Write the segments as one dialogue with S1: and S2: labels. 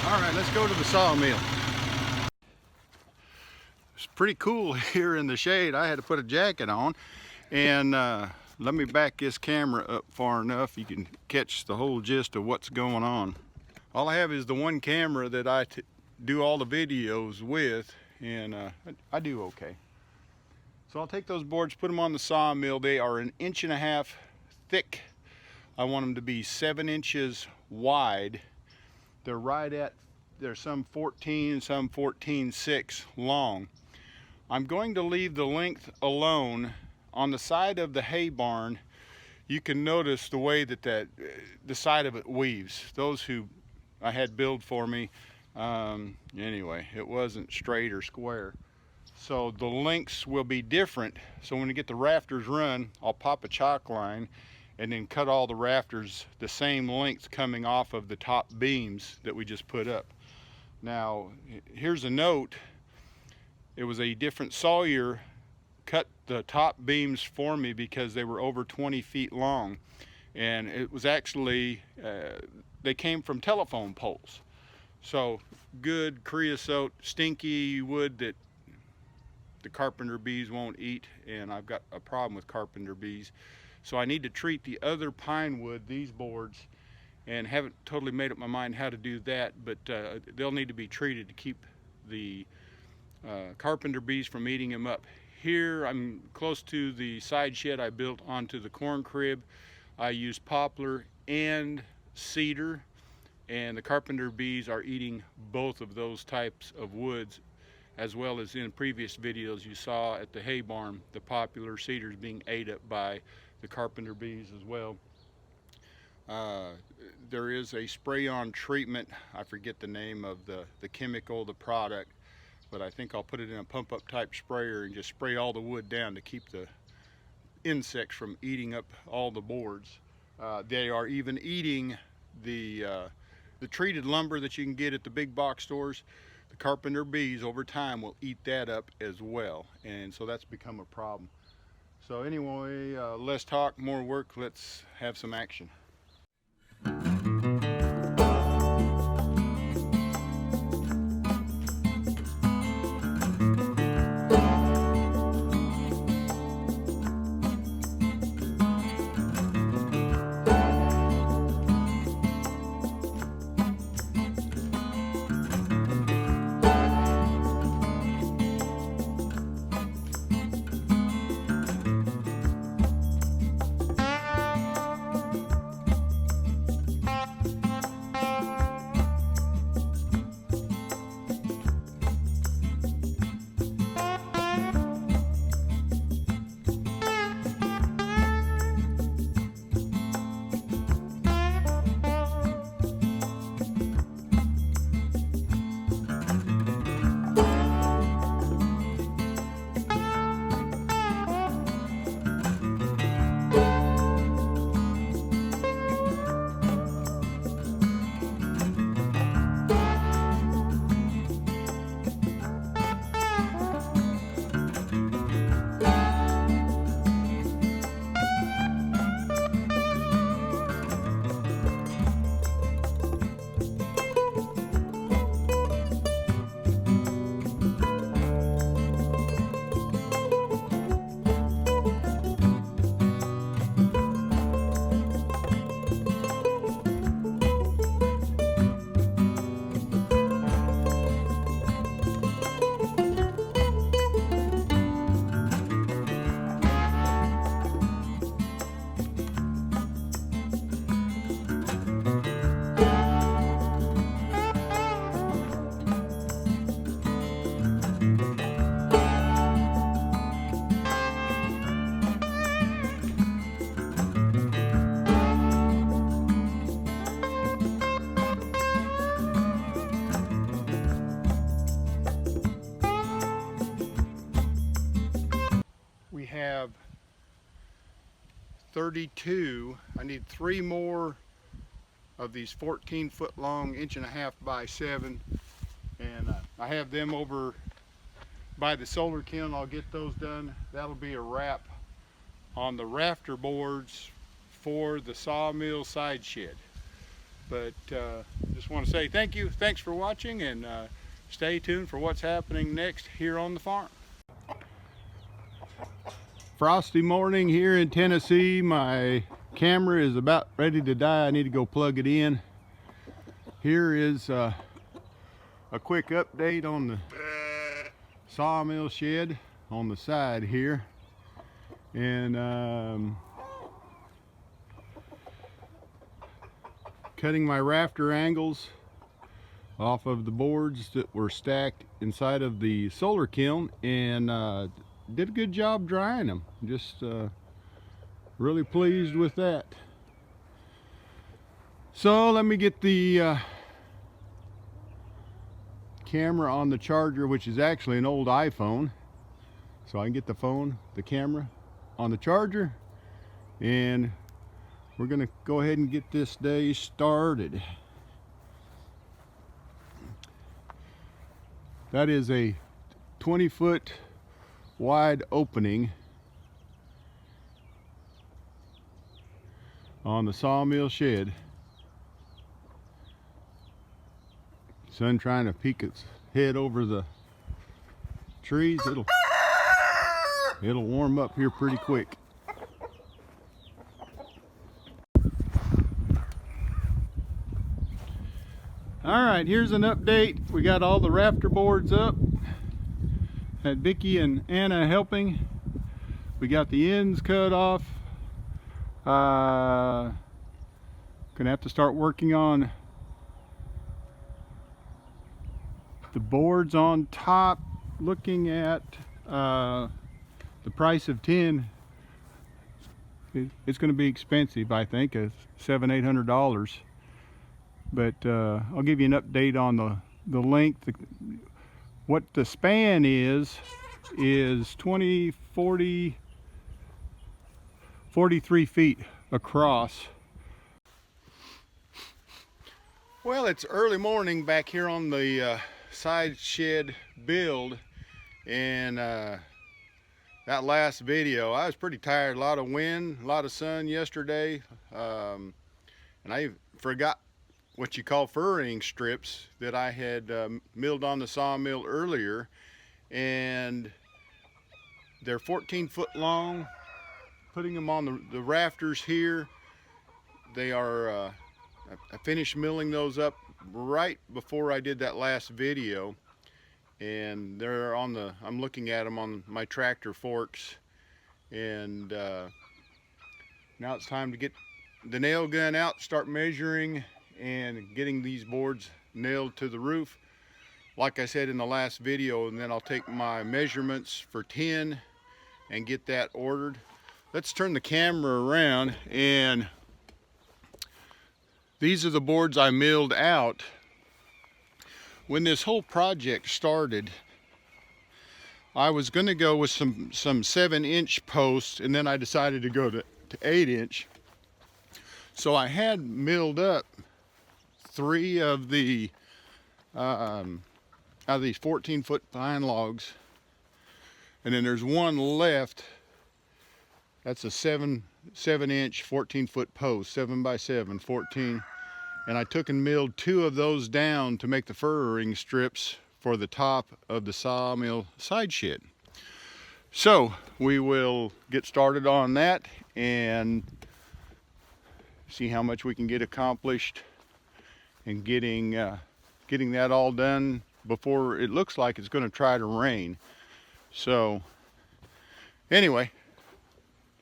S1: All right, let's go to the sawmill. It's pretty cool here in the shade. I had to put a jacket on, and let me back this camera up far enough you can catch the whole gist of what's going on. All I have is the one camera that I do all the videos with, and I do okay. So I'll take those boards, put them on the sawmill. They are 1.5 inches thick. I want them to be 7 inches wide. They're some 14, some 14.6 long. I'm going to leave the length alone. On the side of the hay barn, you can notice the way that the side of it weaves. Those who I had build for me, anyway, it wasn't straight or square. So the lengths will be different. So when you get the rafters run, I'll pop a chalk line and then cut all the rafters the same length coming off of the top beams that we just put up. Now, here's a note. It was a different sawyer cut the top beams for me because they were over 20 feet long. And it was actually, they came from telephone poles. So good creosote, stinky wood that the carpenter bees won't eat, and I've got a problem with carpenter bees. So I need to treat the other pine wood, these boards, and haven't totally made up my mind how to do that, but they'll need to be treated to keep the carpenter bees from eating them up. Here I'm close to the side shed I built onto the corn crib. I use poplar and cedar, and the carpenter bees are eating both of those types of woods, as well as in previous videos you saw at the hay barn, the poplar cedars being ate up by the carpenter bees as well. There is a spray-on treatment. I forget the name of the chemical, the product, but I think I'll put it in a pump-up type sprayer and just spray all the wood down to keep the insects from eating up all the boards. They are even eating the treated lumber that you can get at the big box stores. The carpenter bees over time will eat that up as well, and so that's become a problem. So anyway, less talk, more work. Let's have some action. Have 32. I need 3 more of these 14-foot long, 1.5 inches by 7, and I have them over by the Solar Kiln. I'll get those done. That'll be a wrap on the rafter boards for the sawmill side shed. But just want to say thank you, thanks for watching, and stay tuned for what's happening next here on the farm. Frosty morning here in Tennessee. My camera is about ready to die. I need to go plug it in. Here is a quick update on the sawmill shed on the side here. And cutting my rafter angles off of the boards that were stacked inside of the solar kiln, and did a good job drying them. Just really pleased with that. So let me get the camera on the charger, which is actually an old iPhone, so I can get the camera on the charger, and we're gonna go ahead and get this day started. That is a 20-foot wide opening on the sawmill shed. Sun trying to peek its head over the trees. It'll warm up here pretty quick. All right, here's an update. We got all the rafter boards up. Had Vicky and Anna helping. We got the ends cut off. Gonna have to start working on the boards on top. Looking at the price of 10, it's going to be expensive. I think $700-800. But I'll give you an update on the length. What the span is 20, 40, 43 feet across. Well, it's early morning back here on the side shed build, and that last video I was pretty tired. A lot of wind, a lot of sun yesterday, and I forgot what you call furring strips that I had milled on the sawmill earlier, and they're 14 foot long. Putting them on the rafters here, they are I finished milling those up right before I did that last video, and they're on the, I'm looking at them on my tractor forks, and now it's time to get the nail gun out, start measuring and getting these boards nailed to the roof like I said in the last video, and then I'll take my measurements for 10 and get that ordered. Let's turn the camera around, and these are the boards I milled out. When this whole project started, I was going to go with some 7-inch posts, and then I decided to go to 8-inch. So I had milled up 3 of the out of these 14-foot pine logs, and then there's one left. That's a 7-inch 14-foot post, 7 by 7, 14. And I took and milled 2 of those down to make the furring strips for the top of the sawmill side shed. So we will get started on that and see how much we can get accomplished and getting that all done before it looks like it's going to try to rain. So anyway,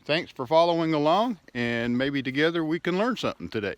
S1: thanks for following along, and maybe together we can learn something today.